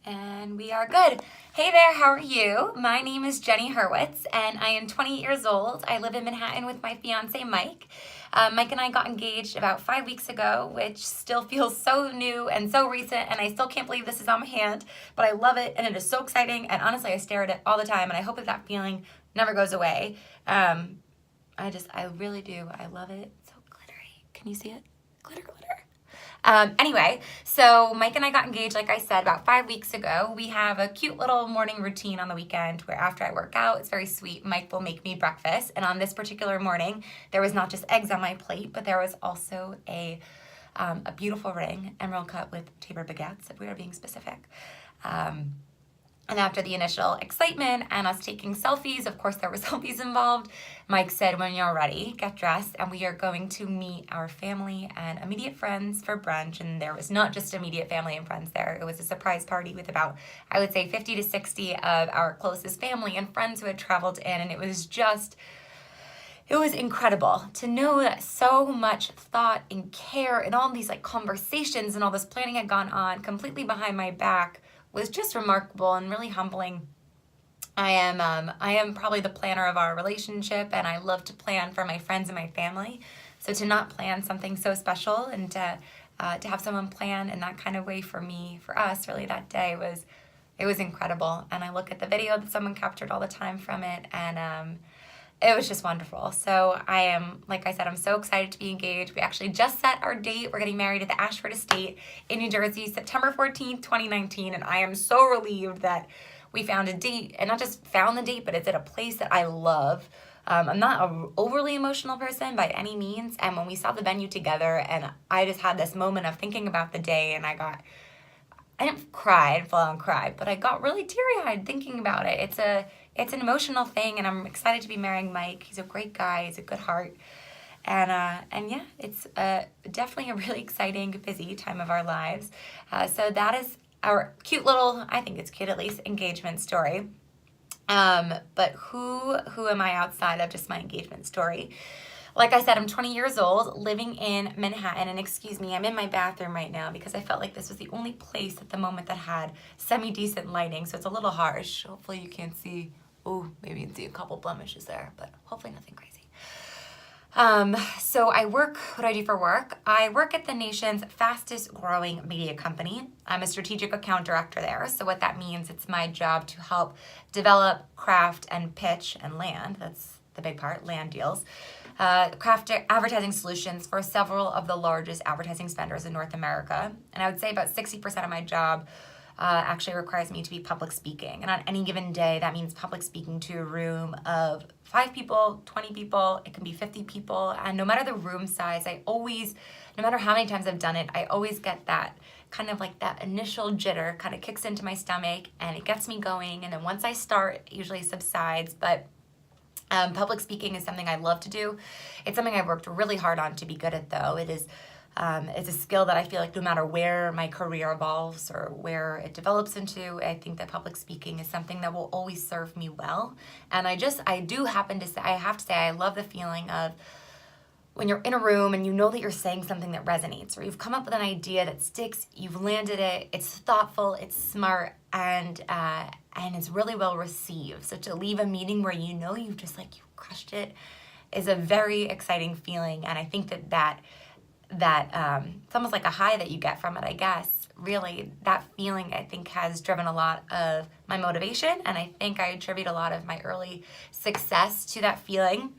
And we are good. Hey there, how are you? My name is Jenny Hurwitz, and I am 28 years old. I live in Manhattan with my fiance, Mike. Mike and I got engaged about 5 weeks ago, which still feels so new and so recent, and I still can't believe this is on my hand, but I love it, and it is so exciting, and honestly, I stare at it all the time, and I hope that feeling never goes away. I really do. I love it. It's so glittery. Can you see it? Glitter, glitter. Anyway, so Mike and I got engaged, like I said, about 5 weeks ago. We have a cute little morning routine on the weekend where after I work out, it's very sweet, Mike will make me breakfast. And on this particular morning, there was not just eggs on my plate, but there was also a beautiful ring, emerald cut with tapered baguettes, if we are being specific. And after the initial excitement and us taking selfies, of course there were selfies involved, Mike said, when you're ready, get dressed, and we are going to meet our family and immediate friends for brunch. And there was not just immediate family and friends there. It was a surprise party with about, I would say, 50 to 60 of our closest family and friends who had traveled in. And it was incredible to know that so much thought and care and all these conversations and all this planning had gone on completely behind my back was just remarkable and really humbling. I am probably the planner of our relationship, and I love to plan for my friends and my family. So to not plan something so special and to have someone plan in that kind of way for us, really that day was incredible. And I look at the video that someone captured all the time from it, and it was just wonderful. So I am, like I said, I'm so excited to be engaged. We actually just set our date. We're getting married at the Ashford Estate in New Jersey, September 14th, 2019. And I am so relieved that we found a date, and not just found the date, but it's at a place that I love. I'm not an overly emotional person by any means. And when we saw the venue together, and I just had this moment of thinking about the day, and I didn't cry, I didn't full on cry, but I got really teary-eyed thinking about it. It's an emotional thing, and I'm excited to be marrying Mike. He's a great guy. He's a good heart. And yeah, it's definitely a really exciting, busy time of our lives. So that is our cute little, I think it's cute at least, engagement story. But who am I outside of just my engagement story? Like I said, I'm 20 years old, living in Manhattan, and excuse me, I'm in my bathroom right now because I felt like this was the only place at the moment that had semi-decent lighting, so it's a little harsh. Hopefully you can't see, maybe you can see a couple blemishes there, but hopefully nothing crazy. So what do I do for work? I work at the nation's fastest growing media company. I'm a strategic account director there. So what that means, it's my job to help develop, craft, and pitch and land. That's the big part, land deals. Craft advertising solutions for several of the largest advertising spenders in North America. And I would say about 60% of my job actually requires me to be public speaking. And on any given day, that means public speaking to a room of 5 people, 20 people, it can be 50 people. And no matter the room size, no matter how many times I've done it, I always get that kind of that initial jitter kind of kicks into my stomach, and it gets me going. And then once I start, it usually subsides. But public speaking is something I love to do. It's something I've worked really hard on to be good at, though. It's a skill that I feel like no matter where my career evolves or where it develops into, I think that public speaking is something that will always serve me well. And I have to say, I love the feeling of when you're in a room and you know that you're saying something that resonates, or you've come up with an idea that sticks, you've landed it, it's thoughtful, it's smart, and it's really well received. So to leave a meeting where you know you've crushed it is a very exciting feeling. And I think that it's almost like a high that you get from it, I guess. Really, that feeling, I think, has driven a lot of my motivation, and I think I attribute a lot of my early success to that feeling.